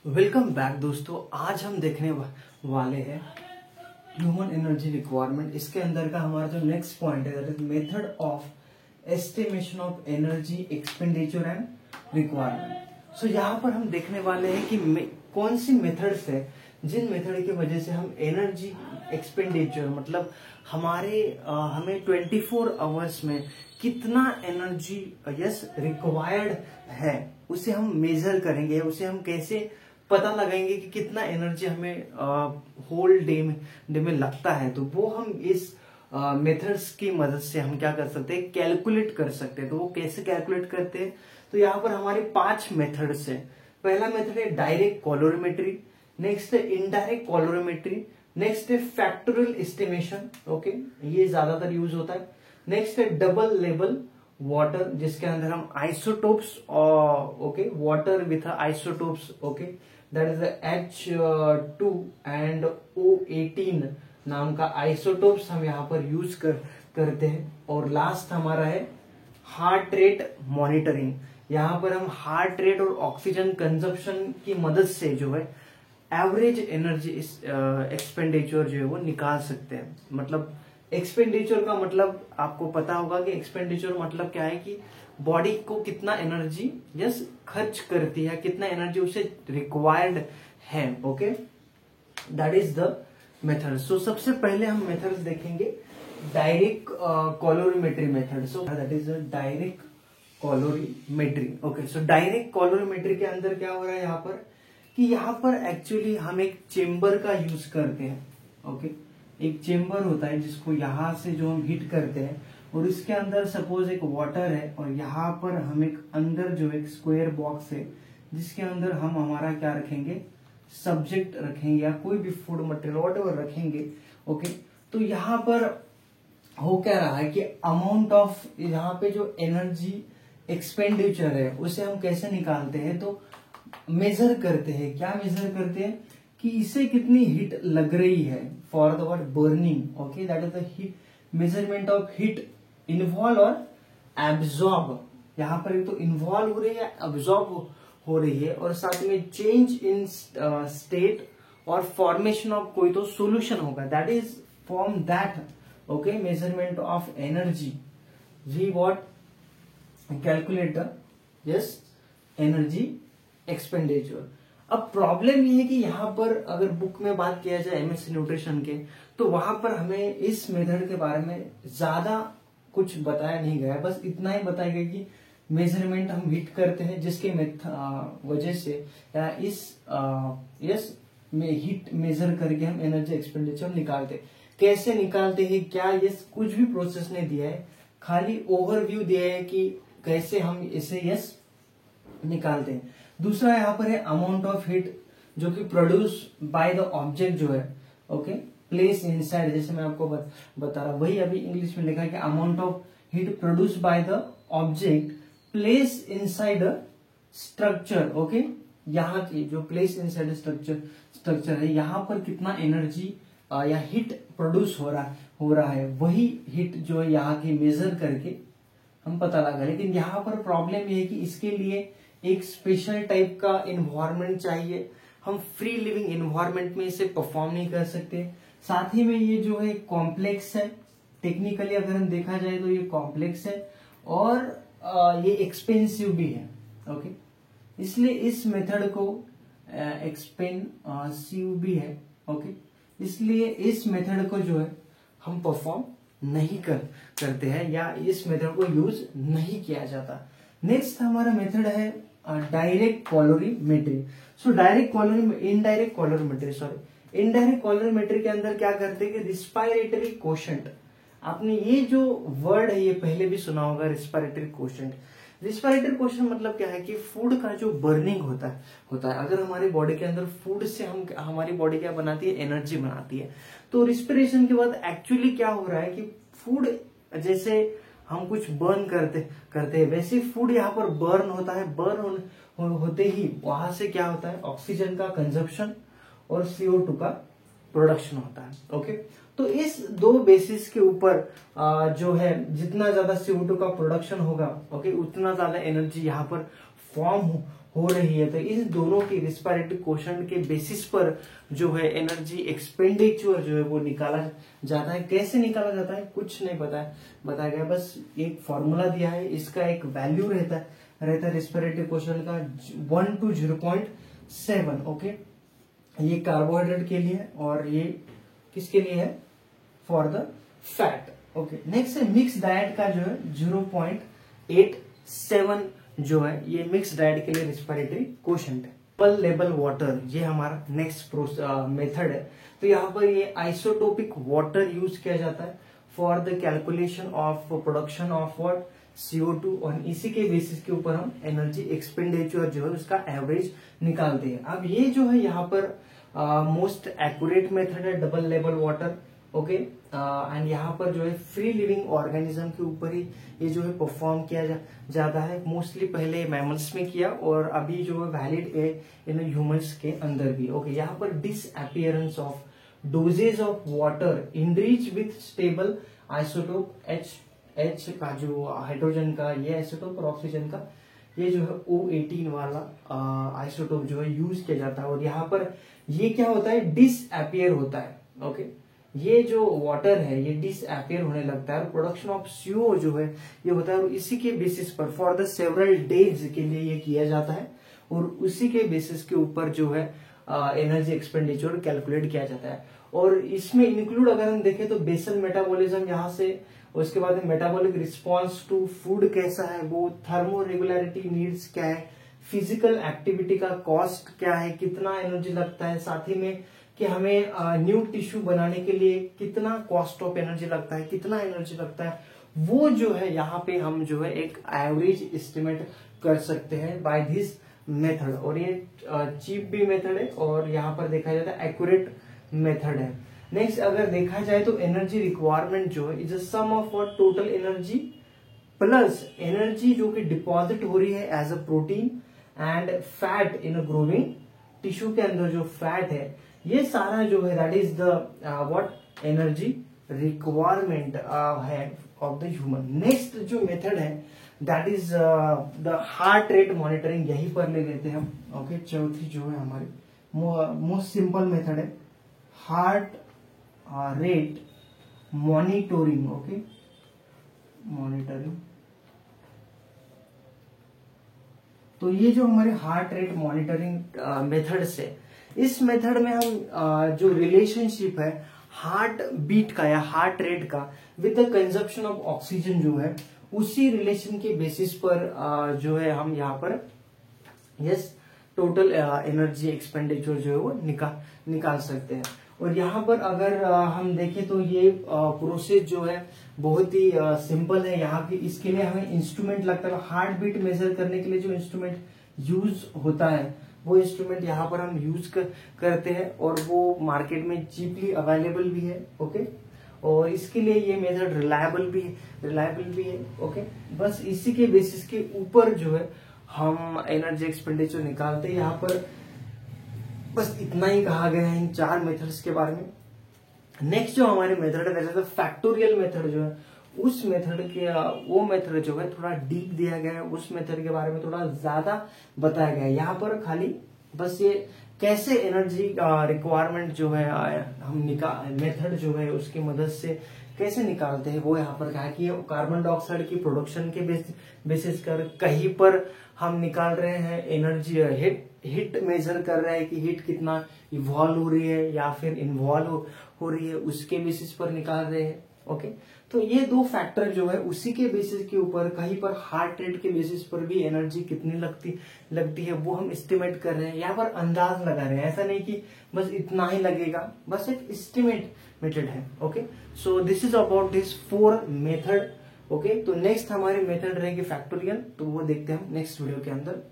Welcome back दोस्तों। आज हम देखने वाले हैं ह्यूमन एनर्जी रिक्वायरमेंट। इसके अंदर का हमारा जो नेक्स्ट पॉइंट है that is method of estimation of energy expenditure and requirement. So यहाँ पर हम देखने वाले हैं कि कौन सी मेथड्स है जिन मेथड की वजह से हम एनर्जी एक्सपेंडिचर मतलब हमें 24 आवर्स में कितना एनर्जी रिक्वायर्ड है उसे हम मेजर करेंगे। उसे हम कैसे पता लगाएंगे कि कितना एनर्जी हमें होल डे में लगता है। तो वो हम इस मेथड्स की मदद से हम क्या कर सकते हैं, कैलकुलेट कर सकते हैं। तो वो कैसे कैलकुलेट करते हैं, तो यहाँ पर हमारे 5 मेथड्स है। पहला मेथड है डायरेक्ट कैलोरीमेट्री, नेक्स्ट है इनडायरेक्ट कैलोरीमेट्री, नेक्स्ट है फैक्टोरियल एस्टिमेशन, ओके ये ज्यादातर यूज होता है। नेक्स्ट है डबल लेवल वाटर जिसके अंदर हम isotopes okay water with isotopes okay that is H2 and O18 नाम का आइसोटोप्स हम यहाँ पर यूज करते हैं। और लास्ट हमारा है हार्ट रेट मॉनिटरिंग। यहाँ पर हम हार्ट रेट और ऑक्सीजन कंजप्शन की मदद से जो है एवरेज एनर्जी एक्सपेंडिचर जो है वो निकाल सकते हैं। मतलब एक्सपेंडिचर का मतलब आपको पता होगा कि एक्सपेंडिचर मतलब क्या है कि बॉडी को कितना एनर्जी खर्च करती है, कितना एनर्जी उसे रिक्वायर्ड है। Okay that is the method. So सबसे पहले हम मेथड्स देखेंगे direct calorimetry method. So that is direct calorimetry. Okay so direct calorimetry के अंदर क्या हो रहा है यहाँ पर कि यहाँ पर एक्चुअली हम एक चेम्बर का यूज करते हैं। ओके एक चेम्बर होता है जिसको यहाँ से जो हम हीट करते हैं और इसके अंदर सपोज एक वाटर है और यहाँ पर हम एक अंदर जो एक स्क्वायर बॉक्स है जिसके अंदर हम हमारा क्या रखेंगे, सब्जेक्ट रखेंगे या कोई भी फूड मटेरियल व्हाटएवर रखेंगे। ओके तो यहाँ पर हो क्या रहा है कि अमाउंट ऑफ यहाँ पे जो एनर्जी एक्सपेंडिचर है उसे हम कैसे निकालते हैं, तो मेजर करते हैं। क्या मेजर करते हैं कि इसे कितनी हीट लग रही है for the word burning. Okay that is the heat measurement of heat involve और एब्जॉर्ब। यहाँ पर तो इन्वॉल्व हो रही है, एब्जॉर्ब हो रही है और साथ में चेंज इन स्टेट और फॉर्मेशन ऑफ कोई तो सोल्यूशन होगा। That is from that okay measurement of energy we what calculate the energy expenditure. अब प्रॉब्लम ये है कि यहाँ पर अगर बुक में बात किया जाए एमएससी न्यूट्रिशन के, तो वहां पर हमें इस मेथड के बारे में ज्यादा कुछ बताया नहीं गया। बस इतना ही बताया गया कि मेजरमेंट हम हीट करते हैं जिसके वजह से इस हीट मेजर करके हम एनर्जी एक्सपेंडिचर निकालते हैं। कैसे निकालते हैं, क्या ये कुछ भी प्रोसेस नहीं दिया है, खाली ओवरव्यू दिया है कि कैसे हम इसे निकालते हैं। दूसरा यहाँ पर है अमाउंट ऑफ हीट जो कि प्रोड्यूस बाय द ऑब्जेक्ट जो है ओके प्लेस इनसाइड, जैसे मैं आपको बता रहा वही अभी इंग्लिश में लिखा है कि amount of heat produce by the object place inside a structure. Okay यहाँ की जो प्लेस इनसाइड स्ट्रक्चर है यहाँ पर कितना एनर्जी या हीट प्रोड्यूस हो रहा है वही हीट जो है यहाँ की मेजर करके हम पता लगा। लेकिन यहाँ पर प्रॉब्लम ये है कि इसके लिए एक स्पेशल टाइप का इन्वायरमेंट चाहिए। हम फ्री लिविंग इन्वायरमेंट में इसे परफॉर्म नहीं कर सकते। साथ ही में ये जो है कॉम्प्लेक्स है, टेक्निकली अगर हम देखा जाए तो ये कॉम्प्लेक्स है और ये एक्सपेंसिव भी है। ओके इसलिए इस मेथड को एक्सपेंसिव भी है। ओके इसलिए इस मेथड को जो है हम परफॉर्म नहीं करते हैं या इस मेथड को यूज नहीं किया जाता। नेक्स्ट हमारा मेथड है डायरेक्ट कैलोरीमेट्री। सो इनडायरेक्ट कैलोरीमेट्री के अंदर क्या करते हैं कि रिस्पायरेटरी कोशेंट, आपने ये जो वर्ड है ये पहले भी सुना होगा, रिस्पायरेटरी कोशेंट। रिस्पायरेटरी कोशेंट मतलब क्या है कि फूड का जो बर्निंग होता है अगर हमारी बॉडी के अंदर फूड से हमारी बॉडी क्या बनाती है, एनर्जी बनाती है। तो रिस्पिरेशन के बाद एक्चुअली क्या हो रहा है कि फूड जैसे हम कुछ बर्न करते हैं वैसे फूड यहाँ पर बर्न होता है। बर्न होते ही वहां से क्या होता है, ऑक्सीजन का कंजप्शन और CO2 का प्रोडक्शन होता है। ओके तो इस दो बेसिस के ऊपर जो है जितना ज्यादा CO2 का प्रोडक्शन होगा ओके उतना ज्यादा एनर्जी यहाँ पर फॉर्म हो रही है, तो इस दोनों की रिस्पिरेटरी क्वोशंट के बेसिस पर जो है एनर्जी एक्सपेंडिचर जो है वो निकाला जाता है। कैसे निकाला जाता है कुछ नहीं बताया गया, बस एक फॉर्मूला दिया है, इसका एक वैल्यू रहता है रिस्पिरेटरी क्वोशंट का 1 to 0.7। ओके, ये कार्बोहाइड्रेट के लिए और ये किसके लिए है, for the fat. Okay, next है मिक्स डाइट का जो है 0.87 जो है ये मिक्स डाइट के लिए रिस्पिरेटरी क्वोशंट है। डबल लेवल वाटर ये हमारा नेक्स्ट मेथड है। तो यहाँ पर ये आइसोटोपिक वाटर यूज किया जाता है for the calculation of production of what CO2 और इसी के बेसिस के ऊपर हम एनर्जी एक्सपेंडिचर जो है उसका एवरेज निकालते हैं। अब ये जो है यहाँ पर मोस्ट एक्यूरेट मेथड है double level water. Okay, and यहाँ पर जो है फ्री लिविंग ऑर्गेनिज्म के ऊपर ही ये जो है परफॉर्म किया जाता है। मोस्टली पहले मैमल्स में किया और अभी जो है वैलिड है इन ह्यूमंस के अंदर भी। ओके, यहाँ पर disappearance of doses of water enrich with stable isotope H का जो हाइड्रोजन का ये आइसोटोप और ऑक्सीजन का ये जो है O18 वाला आइसोटोप जो है यूज किया जाता है। और यहाँ पर ये क्या होता है, डिसअपियर होता है। ओके, ये जो वाटर है ये डिसअपियर होने लगता है और प्रोडक्शन ऑफ CO जो है ये होता है और इसी के बेसिस पर फॉर द सेवरल डेज के लिए ये किया जाता है और उसी के बेसिस के ऊपर जो है एनर्जी एक्सपेंडिचर कैलकुलेट किया जाता है। और इसमें इंक्लूड अगर हम देखें तो बेसल मेटाबॉलिज्म यहाँ से, उसके बाद मेटाबॉलिक रिस्पॉन्स टू फूड कैसा है वो, थर्मो रेगुलरिटी नीड्स क्या है, फिजिकल एक्टिविटी का कॉस्ट क्या है, कितना एनर्जी लगता है, साथ ही में कि हमें न्यू टिश्यू बनाने के लिए कितना कॉस्ट ऑफ एनर्जी लगता है, कितना एनर्जी लगता है, वो जो है यहाँ पे हम जो है एक एवरेज एस्टिमेट कर सकते हैं बाय दिस मेथड। और ये चीप भी मेथड है और यहाँ पर देखा जाता है एक्यूरेट मेथड है। नेक्स्ट अगर देखा जाए तो एनर्जी रिक्वायरमेंट जो है is a sum of total energy plus energy जो कि डिपॉजिट हो रही है as a protein and fat in a growing tissue के अंदर जो फैट है, ये सारा जो है that is the what energy requirement है ऑफ द ह्यूमन। नेक्स्ट जो मेथड है that is the heart rate monitoring, यही पर ले लेते हैं हम। ओके, चौथी जो है हमारी मोस्ट सिंपल मेथड है heart rate monitoring. Okay, monitoring, तो ये जो हमारे हार्ट रेट मॉनिटरिंग मेथड्स है, इस मेथड में हम जो रिलेशनशिप है हार्ट बीट का या हार्ट रेट का with the consumption of oxygen जो है उसी रिलेशन के बेसिस पर जो है हम यहाँ पर यस टोटल एनर्जी एक्सपेंडिचर जो है वो निकाल सकते हैं। और यहाँ पर अगर हम देखें तो ये प्रोसेस जो है बहुत ही सिंपल है। यहाँ की इसके लिए हमें इंस्ट्रूमेंट लगता है, हार्ट बीट मेजर करने के लिए जो इंस्ट्रूमेंट यूज होता है वो इंस्ट्रूमेंट यहाँ पर हम यूज करते हैं और वो मार्केट में चीपली अवेलेबल भी है। ओके, और इसके लिए ये मेथड रिलायबल भी है। ओके, बस इसी के बेसिस के ऊपर जो है हम एनर्जी एक्सपेंडिचर निकालते हैं। यहाँ पर बस इतना ही कहा गया है इन 4 मेथड्स के बारे में। नेक्स्ट जो हमारे मेथड है वैसे तो फैक्टोरियल मेथड जो है उस मेथड के वो मेथड जो है थोड़ा डीप दिया गया है, उस मेथड के बारे में थोड़ा ज्यादा बताया गया है। यहाँ पर खाली बस ये कैसे एनर्जी रिक्वायरमेंट जो है हम मेथड जो है उसकी मदद से कैसे निकालते हैं वो यहाँ पर कहा कि कार्बन डाइऑक्साइड की प्रोडक्शन के बेसिस कर कहीं पर हम निकाल रहे हैं एनर्जी हिट मेजर कर रहे हैं कि हिट कितना इवॉल्व हो रही है या फिर इन्वॉल्व हो रही है, उसके बेसिस पर निकाल रहे हैं। ओके, तो ये 2 फैक्टर जो है उसी के बेसिस के ऊपर कहीं पर हार्ट रेट के बेसिस पर भी एनर्जी कितनी लगती है वो हम एस्टिमेट कर रहे हैं, यहाँ पर अंदाज लगा रहे हैं। ऐसा नहीं कि बस इतना ही लगेगा, बस एक एस्टिमेट मेथड है। Okay, so this is about this 4 method. Okay, तो नेक्स्ट हमारे मेथड रहेगी फैक्टोरियल, तो वो देखते हैं हम नेक्स्ट वीडियो के अंदर।